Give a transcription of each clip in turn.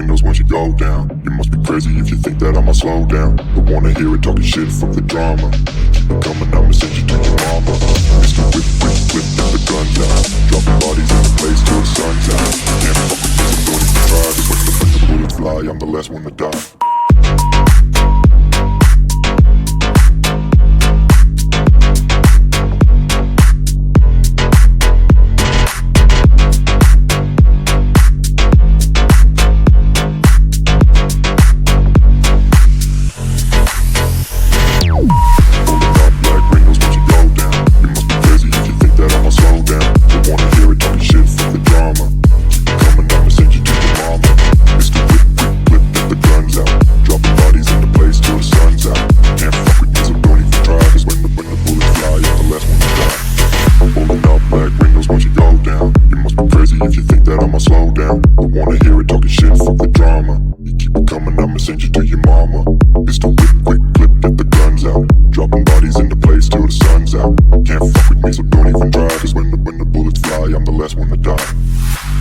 windows once you go down. You must be crazy if you think that I'ma slow down. Don't wanna hear it talking shit, fuck the drama. Keep it coming, I'ma send you to your mama. Mr. Whip, whip, whip, get the guns out. Dropping bodies in the place till the sun's out. Can't fuck with me, so don't even try. Cause when the bullets fly, I'm the last one to die. If you think that I'ma slow down, don't wanna hear it talking shit, fuck the drama. You keep it coming, I'ma send you to your mama. Pistol whip, quick clip, get the guns out. Dropping bodies into place till the sun's out. Can't fuck with me, so don't even try. Cause when the bullets fly, I'm the last one to die.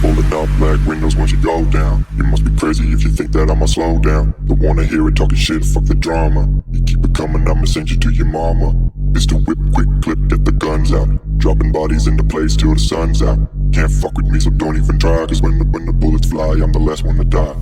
Pulling up black windows once you go down. You must be crazy if you think that I'ma slow down. Don't wanna hear it talking shit, fuck the drama. You keep it coming, I'ma send you to your mama. Pistol whip, quick clip, get the guns out. Dropping bodies into place till the sun's out. Can't fuck with me, so don't even try. Cause when the bullets fly, I'm the last one to die.